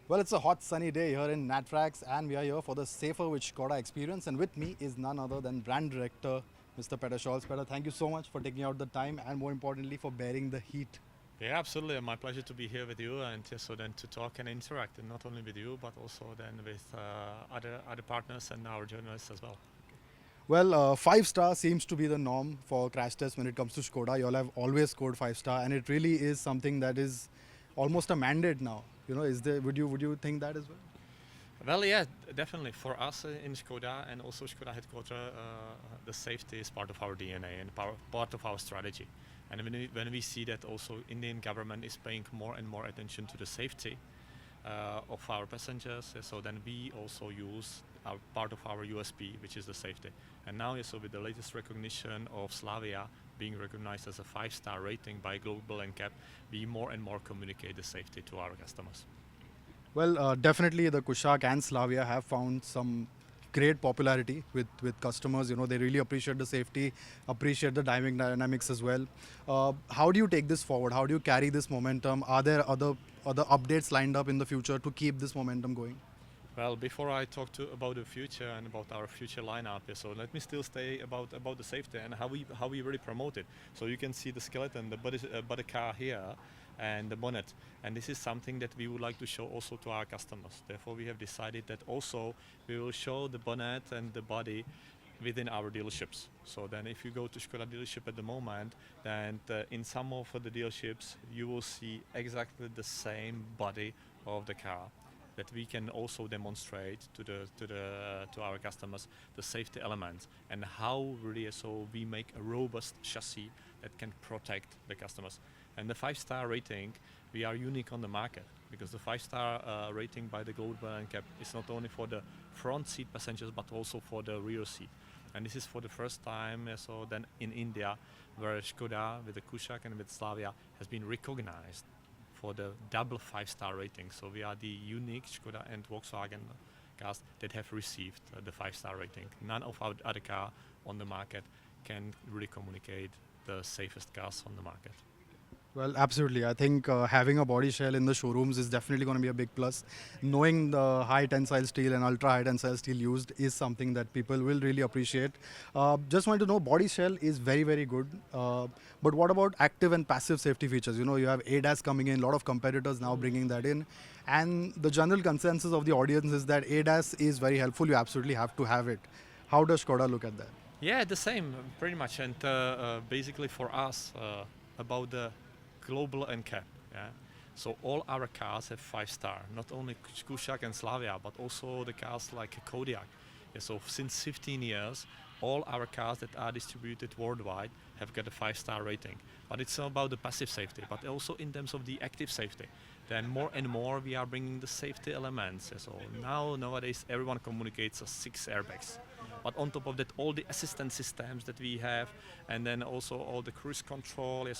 Well, it's a hot sunny day here in Natrax, and we are here for the Safer With Skoda experience. And with me is none other than brand director Mr. Petr Solc. Petr, thank you so much for taking out the time and more importantly for bearing the heat. Yeah, absolutely. My pleasure to be here with you and so then to talk and interact, and not only with you but also then with other partners and our journalists as well. Well, 5 star seems to be the norm for crash tests when it comes to Skoda. You all have always scored 5 star, and it really is something that is almost a mandate now. Is there? Would you think that as well? Well, yeah, definitely. For us in Skoda and also Skoda headquarters, the safety is part of our DNA and part of our strategy. And when we see that also Indian government is paying more and more attention to the safety of our passengers, so then we also use our part of our USP, which is the safety. And now, so with the latest recognition of Slavia being recognized as a 5 star rating by Global NCAP, we more and more communicate the safety to our customers. Well, definitely the Kodiaq and Slavia have found some great popularity with customers. They really appreciate the safety, appreciate the driving dynamics as well. How do you take this forward? How do you carry this momentum? Are there other updates lined up in the future to keep this momentum going? Well, before I talk about the future and about our future lineup, so let me still stay about the safety and how we really promote it. So you can see the skeleton, the body car here, and the bonnet, and this is something that we would like to show also to our customers. Therefore, we have decided that also we will show the bonnet and the body within our dealerships. So then if you go to Skoda dealership at the moment, then in some of the dealerships you will see exactly the same body of the car, that we can also demonstrate to our customers the safety elements and how really so we make a robust chassis that can protect the customers. And the 5 star rating, we are unique on the market because the 5 star rating by the Global NCAP is not only for the front seat passengers but also for the rear seat. And this is for the first time so then in India, where Skoda with the Kodiaq and with Slavia has been recognized for the double 5 star rating. So we are the unique Skoda and Volkswagen cars that have received the 5 star rating. None of our other car on the market can really communicate the safest cars on the market. Well, absolutely. I think having a body shell in the showrooms is definitely going to be a big plus. Knowing the high tensile steel and ultra high tensile steel used is something that people will really appreciate. Just want to know, body shell is very, very good. But what about active and passive safety features? You have ADAS coming in, a lot of competitors now bringing that in. And the general consensus of the audience is that ADAS is very helpful. You absolutely have to have it. How does Skoda look at that? Yeah, the same, pretty much. And basically for us, about the Global NCAP, yeah. So all our cars have 5 star, not only Kodiaq and Slavia, but also the cars like Kodiaq. Yeah, so since 15 years, all our cars that are distributed worldwide have got a 5 star rating. But it's about the passive safety, but also in terms of the active safety. Then more and more we are bringing the safety elements. Yeah, so nowadays everyone communicates 6 airbags. But on top of that, all the assistance systems that we have, and then also all the cruise control. Yeah,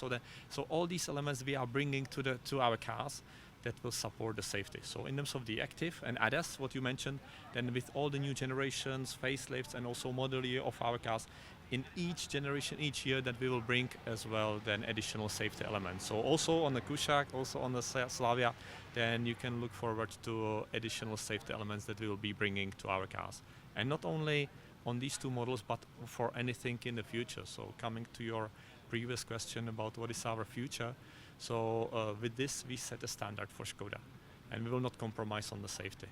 so all these elements we are bringing to our cars that will support the safety. So in terms of the active and ADAS, what you mentioned, then with all the new generations, facelifts, and also model year of our cars, in each generation, each year, that we will bring as well then additional safety elements. So also on the Kodiaq, also on the Slavia, then you can look forward to additional safety elements that we will be bringing to our cars. And not only on these 2 models, but for anything in the future. So coming to your previous question about what is our future, so with this we set a standard for Skoda, and we will not compromise on the safety.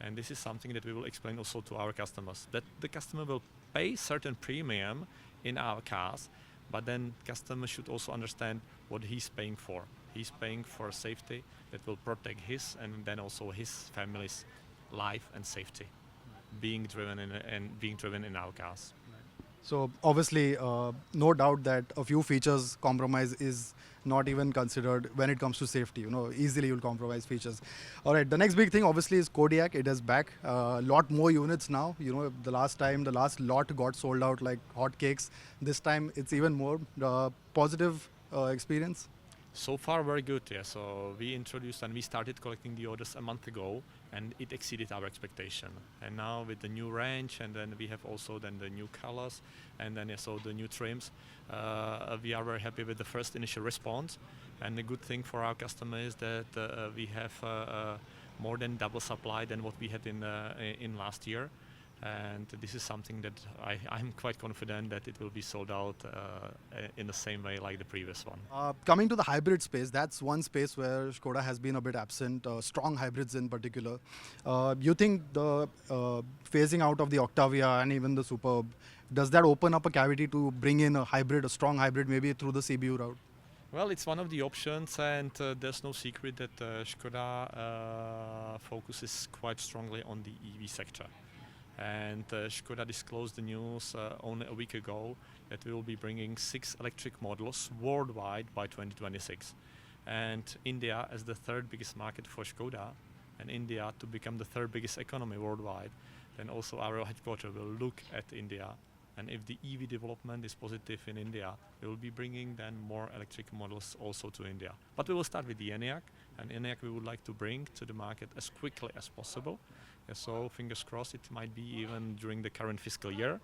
And this is something that we will explain also to our customers, that the customer will pay certain premium in our cars, but then customer should also understand what he's paying for. He's paying for safety that will protect his and then also his family's life and safety being driven in our cars. So obviously, no doubt that a few features compromise is not even considered when it comes to safety. Easily you'll compromise features. All right, the next big thing obviously is Kodiaq. It is back. A lot more units now. The last lot got sold out like hotcakes. This time it's even more. Positive experience. So far, very good. Yeah. So we introduced and we started collecting the orders a month ago, and it exceeded our expectation. And now with the new range, and then we have also then the new colors, and then so the new trims, we are very happy with the first initial response. And the good thing for our customer is that we have more than double supply than what we had in last year. And this is something that I'm quite confident that it will be sold out in the same way like the previous one. Coming to the hybrid space, that's one space where Skoda has been a bit absent, strong hybrids in particular. You think the phasing out of the Octavia and even the Superb, does that open up a cavity to bring in a hybrid, a strong hybrid, maybe through the CBU route? Well, it's one of the options, and there's no secret that Skoda focuses quite strongly on the EV sector. And Skoda disclosed the news only a week ago that we will be bringing 6 electric models worldwide by 2026. And India, as the third biggest market for Skoda, and India to become the third biggest economy worldwide, then also our headquarters will look at India. And if the EV development is positive in India, we will be bringing then more electric models also to India. But we will start with the Enyaq, and Enyaq we would like to bring to the market as quickly as possible. So fingers crossed, it might be even during the current fiscal year.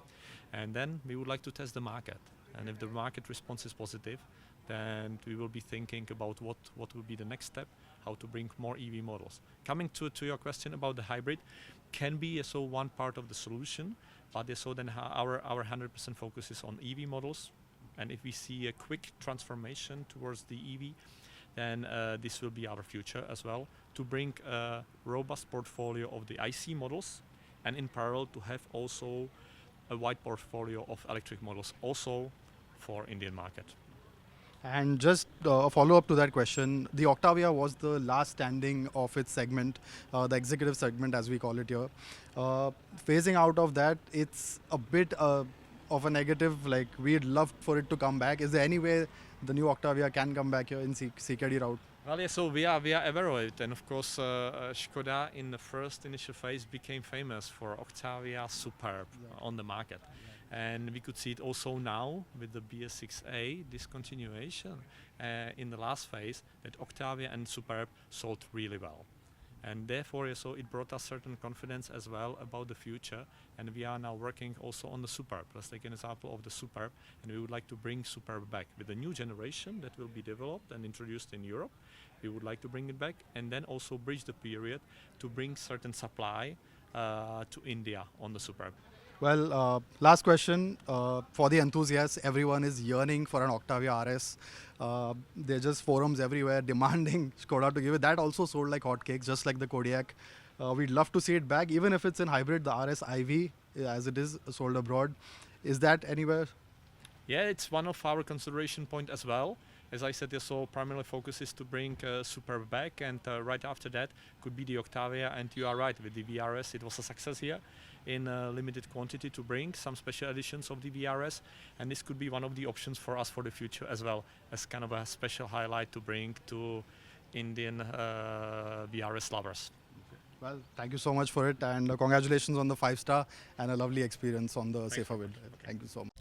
And then we would like to test the market. And if the market response is positive, then we will be thinking about what will be the next step, how to bring more EV models. Coming to your question about the hybrid, can be so one part of the solution, but so then our 100% focus is on EV models. And if we see a quick transformation towards the EV, then this will be our future as well, to bring a robust portfolio of the IC models, and in parallel to have also a wide portfolio of electric models also for Indian market. And just a follow-up to that question, the Octavia was the last standing of its segment, the executive segment as we call it here. Phasing out of that, it's a bit of a negative, like we'd love for it to come back. Is there any way the new Octavia can come back here in CKD route? Well, yeah, so we are aware of it, and of course Skoda in the first initial phase became famous for Octavia Superb on the market. And we could see it also now with the BS6A discontinuation in the last phase, that Octavia and Superb sold really well. And therefore, so it brought us certain confidence as well about the future. And we are now working also on the Superb. Let's take an example of the Superb, and we would like to bring Superb back with a new generation that will be developed and introduced in Europe. We would like to bring it back, and then also bridge the period to bring certain supply to India on the Superb. Well, last question for the enthusiasts. Everyone is yearning for an Octavia RS. There are just forums everywhere demanding Skoda to give it. That also sold like hotcakes, just like the Kodiaq. We'd love to see it back, even if it's in hybrid. The RS IV, as it is, sold abroad. Is that anywhere? Yeah, it's one of our consideration point as well. As I said, so primarily focus is to bring Superb back, and right after that could be the Octavia. And you are right, with the VRS, it was a success here in limited quantity to bring some special editions of the VRS, and this could be one of the options for us for the future as well, as kind of a special highlight to bring to Indian VRS lovers. Well, thank you so much for it, and congratulations on the 5-star and a lovely experience on the Safer With. Thank you so much.